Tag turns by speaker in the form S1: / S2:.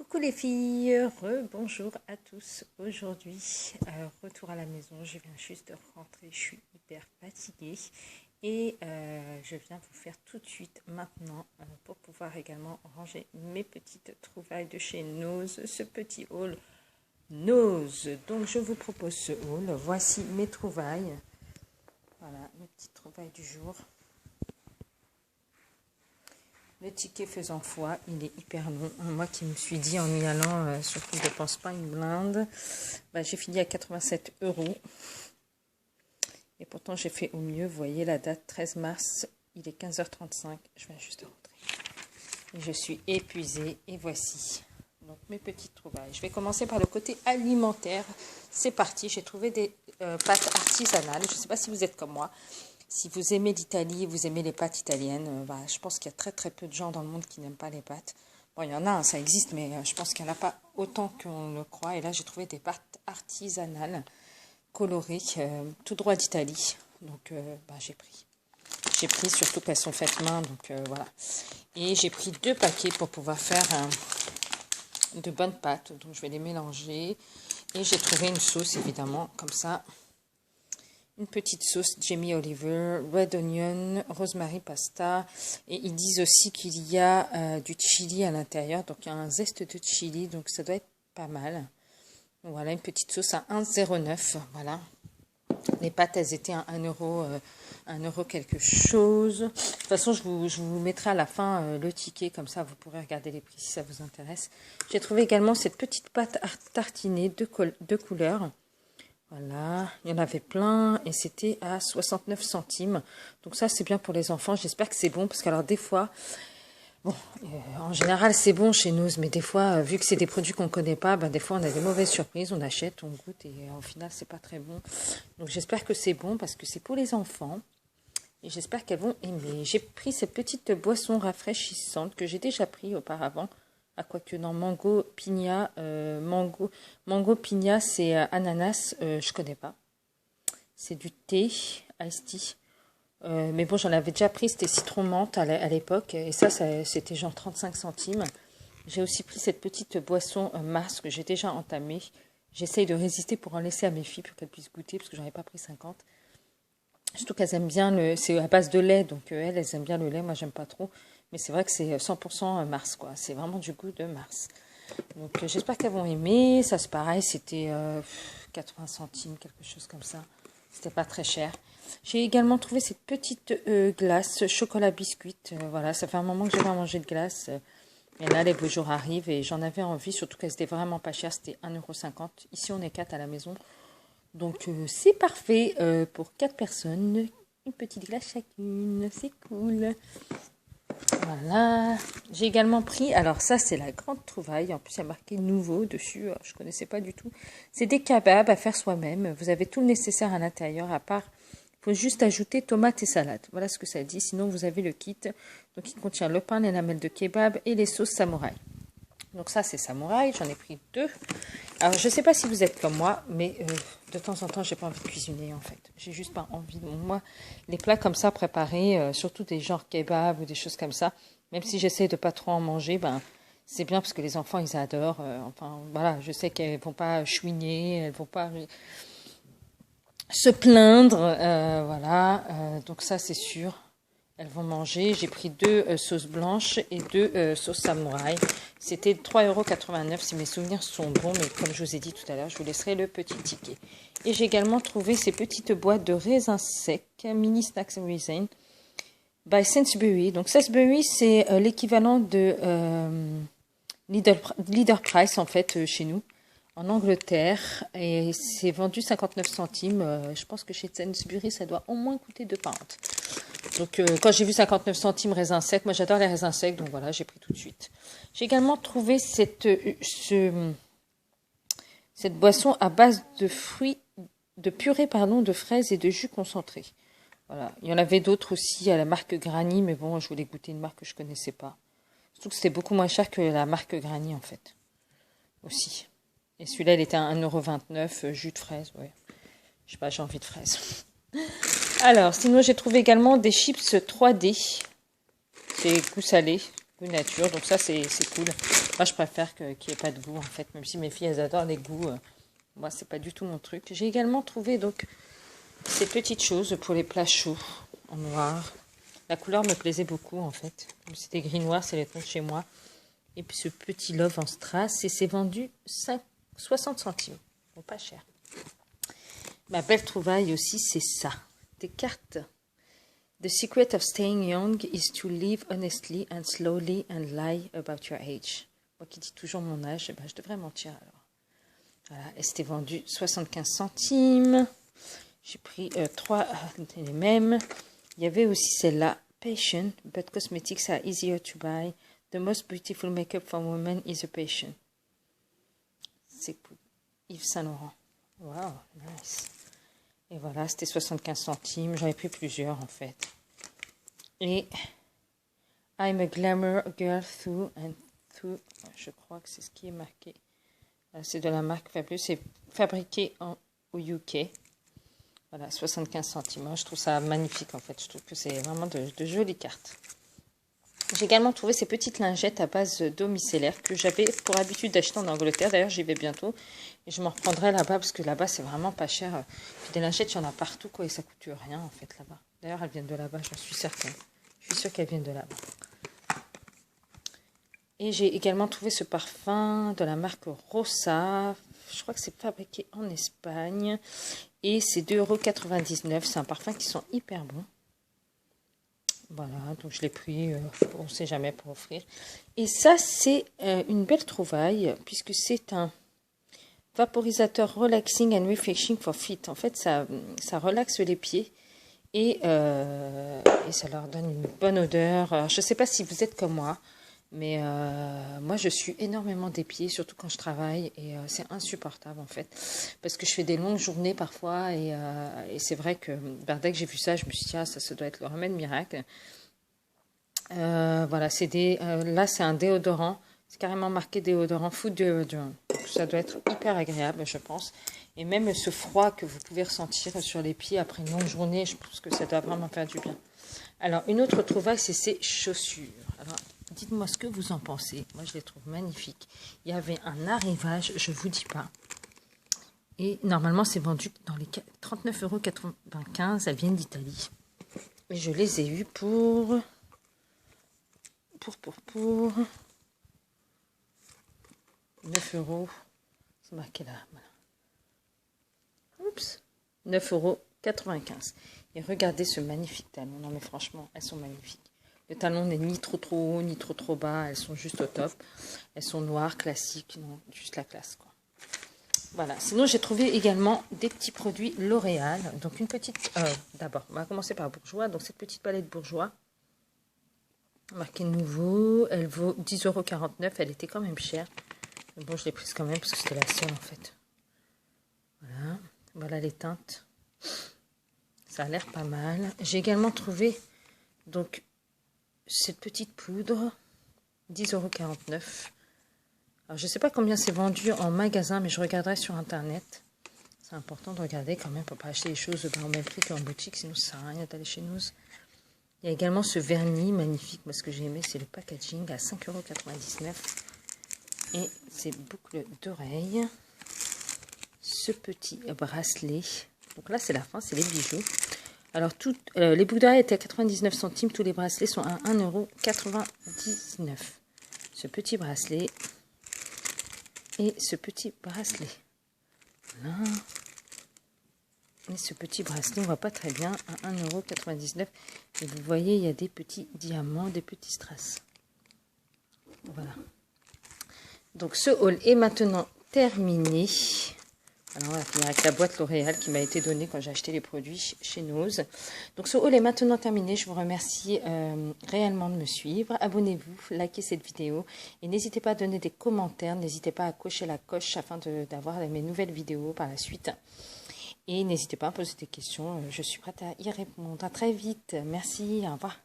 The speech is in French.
S1: Coucou les filles, bonjour à tous. Aujourd'hui, retour à la maison, je viens juste de rentrer, je suis hyper fatiguée et je viens vous faire tout de suite maintenant pour pouvoir également ranger mes petites trouvailles de chez Nose, ce petit haul Nose. Donc je vous propose ce haul, voici mes trouvailles, voilà mes petites trouvailles du jour. Le ticket faisant foi, il est hyper long. Moi qui me suis dit en y allant, surtout je ne dépense pas une blinde, j'ai fini à 87 €. Et pourtant j'ai fait au mieux. Vous voyez la date 13 mars, il est 15h35. Je viens juste de rentrer. Et je suis épuisée et voici donc mes petites trouvailles. Je vais commencer par le côté alimentaire. C'est parti, j'ai trouvé des pâtes artisanales. Je ne sais pas si vous êtes comme moi. Si vous aimez l'Italie, vous aimez les pâtes italiennes, je pense qu'il y a très très peu de gens dans le monde qui n'aiment pas les pâtes. Bon, il y en a, ça existe, mais je pense qu'il n'y en a pas autant qu'on le croit. Et là, j'ai trouvé des pâtes artisanales, colorées, tout droit d'Italie. Donc, j'ai pris. J'ai pris, surtout qu'elles sont faites main, donc voilà. Et j'ai pris 2 paquets pour pouvoir faire de bonnes pâtes. Donc, je vais les mélanger. Et j'ai trouvé une sauce, évidemment, comme ça. Une petite sauce Jamie Oliver, red onion, rosemary pasta. Et ils disent aussi qu'il y a du chili à l'intérieur. Donc il y a un zeste de chili. Donc ça doit être pas mal. Voilà une petite sauce à 1,09 €. Voilà. Les pâtes, elles étaient à 1 €, 1 € quelque chose. De toute façon, je vous mettrai à la fin le ticket. Comme ça, vous pourrez regarder les prix si ça vous intéresse. J'ai trouvé également cette petite pâte tartinée de couleurs. Voilà, il y en avait plein et c'était à 69 centimes. Donc ça, c'est bien pour les enfants. J'espère que c'est bon parce que alors des fois, bon, en général, c'est bon chez nous, mais des fois, vu que c'est des produits qu'on ne connaît pas, des fois, on a des mauvaises surprises. On achète, on goûte et au final, c'est pas très bon. Donc j'espère que c'est bon parce que c'est pour les enfants et j'espère qu'elles vont aimer. J'ai pris cette petite boisson rafraîchissante que j'ai déjà pris auparavant. Ah, quoique non, mango piña, mango piña, c'est ananas, je connais pas. C'est du thé, iced tea. Mais bon, j'en avais déjà pris, c'était citron menthe à l'époque. Et ça c'était genre 35 centimes. J'ai aussi pris cette petite boisson Mars que j'ai déjà entamée. J'essaye de résister pour en laisser à mes filles pour qu'elles puissent goûter, parce que j'en ai pas pris 50. Surtout qu'elles aiment bien, c'est à base de lait, donc elles aiment bien le lait, moi j'aime pas trop. Mais c'est vrai que c'est 100% Mars, quoi. C'est vraiment du goût de Mars. Donc j'espère qu'elles vont aimer. Ça c'est pareil, c'était 80 centimes, quelque chose comme ça. C'était pas très cher. J'ai également trouvé cette petite glace chocolat biscuit. Voilà, ça fait un moment que j'ai pas mangé de glace. Et là, les beaux jours arrivent et j'en avais envie, surtout qu'elles étaient vraiment pas chères. C'était 1,50 €. Ici, on est 4 à la maison. Donc c'est parfait pour 4 personnes. Une petite glace chacune. C'est cool. Voilà, j'ai également pris, alors ça c'est la grande trouvaille, en plus il y a marqué nouveau dessus, je ne connaissais pas du tout. C'est des kebabs à faire soi-même, vous avez tout le nécessaire à l'intérieur, à part, il faut juste ajouter tomates et salade. Voilà ce que ça dit, sinon vous avez le kit, donc il contient le pain, les lamelles de kebab et les sauces samouraï. Donc ça c'est samouraï, j'en ai pris 2. Alors je ne sais pas si vous êtes comme moi, mais de temps en temps j'ai pas envie de cuisiner en fait. J'ai juste pas envie. Donc, moi, les plats comme ça préparés, surtout des genres kebab ou des choses comme ça, même si j'essaie de pas trop en manger, c'est bien parce que les enfants ils adorent. Enfin voilà, je sais qu'elles vont pas chouiner, elles vont pas se plaindre, voilà. Donc ça c'est sûr. Elles vont manger. J'ai pris 2 sauces blanches et 2 sauces samouraï. C'était 3,89 € si mes souvenirs sont bons. Mais comme je vous ai dit tout à l'heure, je vous laisserai le petit ticket. Et j'ai également trouvé ces petites boîtes de raisins secs, mini snacks raisin, by Sainsbury. Donc Sainsbury, c'est l'équivalent de Leader Price en fait chez nous, en Angleterre. Et c'est vendu 59 centimes. Je pense que chez Sainsbury, ça doit au moins coûter 2 £. Donc, quand j'ai vu 59 centimes raisins secs, moi j'adore les raisins secs, donc voilà, j'ai pris tout de suite. J'ai également trouvé cette boisson à base de purée de fraises et de jus concentré. Voilà, il y en avait d'autres aussi à la marque Granny, mais bon, je voulais goûter une marque que je connaissais pas. Surtout que c'était beaucoup moins cher que la marque Granny en fait, aussi. Et celui-là, il était à 1,29 €, jus de fraise, ouais. Je sais pas, j'ai envie de fraises. Alors, sinon, j'ai trouvé également des chips 3D. C'est goût salé, goût nature. Donc ça, c'est cool. Moi, je préfère qu'il n'y ait pas de goût, en fait. Même si mes filles, elles adorent les goûts. Moi, c'est pas du tout mon truc. J'ai également trouvé, donc, ces petites choses pour les plats chauds, en noir. La couleur me plaisait beaucoup, en fait. C'était gris-noir, c'est les tons de chez moi. Et puis, ce petit love en strass. Et c'est vendu 60 centimes. Bon, pas cher. Ma belle trouvaille aussi, c'est ça. Des cartes. The secret of staying young is to live honestly and slowly and lie about your age. Moi qui dis toujours mon âge, ben je devrais mentir alors. Voilà, et c'était vendu 75 centimes. J'ai pris 3 les mêmes. Il y avait aussi celle-là, Patient, but cosmetics are easier to buy. The most beautiful makeup for women is a patient. C'est cool. Yves Saint Laurent. Wow, nice. Et voilà, c'était 75 centimes. J'en ai pris plusieurs, en fait. Et I'm a glamour girl through and through. Je crois que c'est ce qui est marqué. C'est de la marque Fabulous. C'est fabriqué au UK. Voilà, 75 centimes. Je trouve ça magnifique, en fait. Je trouve que c'est vraiment de jolies cartes. J'ai également trouvé ces petites lingettes à base d'eau micellaire que j'avais pour habitude d'acheter en Angleterre. D'ailleurs, j'y vais bientôt. Et je m'en reprendrai là-bas parce que là-bas, c'est vraiment pas cher. Puis des lingettes, il y en a partout, quoi. Et ça coûte rien, en fait, là-bas. D'ailleurs, elles viennent de là-bas, j'en suis certaine. Je suis sûre qu'elles viennent de là-bas. Et j'ai également trouvé ce parfum de la marque Rosa. Je crois que c'est fabriqué en Espagne. Et c'est 2,99 €. C'est un parfum qui sent hyper bon. Voilà, donc je l'ai pris, on ne sait jamais, pour offrir. Et ça, c'est une belle trouvaille, puisque c'est un vaporisateur relaxing and refreshing for feet. En fait, ça relaxe les pieds et ça leur donne une bonne odeur. Alors, je ne sais pas si vous êtes comme moi, mais moi, je suis énormément des pieds, surtout quand je travaille, et c'est insupportable, en fait, parce que je fais des longues journées parfois, et c'est vrai que dès que j'ai vu ça, je me suis dit, ah, ça doit être le remède miracle. Voilà, là, c'est un déodorant, c'est carrément marqué déodorant, food deodorant. Donc, ça doit être hyper agréable, je pense. Et même ce froid que vous pouvez ressentir sur les pieds après une longue journée, je pense que ça doit vraiment faire du bien. Alors, une autre trouvaille, c'est ces chaussures. Alors, dites-moi ce que vous en pensez. Moi, je les trouve magnifiques. Il y avait un arrivage, je ne vous dis pas. Et normalement, c'est vendu dans les 39,95 €. Elles viennent d'Italie. Et je les ai eues pour 9 €. C'est marqué là. Voilà. Oups. 9,95 €. Et regardez ce magnifique talon. Non mais franchement, elles sont magnifiques. Le talon n'est ni trop haut, ni trop bas. Elles sont juste au top. Elles sont noires, classiques. Non, juste la classe, quoi. Voilà. Sinon, j'ai trouvé également des petits produits L'Oréal. Donc, une petite... d'abord, on va commencer par Bourjois. Donc, cette petite palette Bourjois. Marqué nouveau. Elle vaut 10,49 €. Elle était quand même chère. Mais bon, je l'ai prise quand même parce que c'était la seule, en fait. Voilà. Voilà les teintes. Ça a l'air pas mal. J'ai également trouvé donc cette petite poudre, 10,49 €. Alors, je ne sais pas combien c'est vendu en magasin, mais je regarderai sur Internet. C'est important de regarder quand même pour ne pas acheter les choses au même prix qu'en boutique, sinon ça ne sert à rien d'aller chez nous. Il y a également ce vernis magnifique. Moi, ce que j'ai aimé, c'est le packaging à 5,99 €. Et ces boucles d'oreilles. Ce petit bracelet. Donc là, c'est la fin, c'est les bijoux. Alors, les boucles d'oreilles étaient à 99 centimes. Tous les bracelets sont à 1,99 €. Ce petit bracelet et ce petit bracelet. Voilà. Et ce petit bracelet, on ne voit pas très bien, à 1,99 €. Et vous voyez, il y a des petits diamants, des petits strass. Voilà. Donc, ce haul est maintenant terminé. Alors, on va finir avec la boîte L'Oréal qui m'a été donnée quand j'ai acheté les produits chez Nose. Donc, ce haul est maintenant terminé. Je vous remercie réellement de me suivre. Abonnez-vous, likez cette vidéo. Et n'hésitez pas à donner des commentaires. N'hésitez pas à cocher la coche afin d'avoir mes nouvelles vidéos par la suite. Et n'hésitez pas à poser des questions. Je suis prête à y répondre. À très vite. Merci. Au revoir.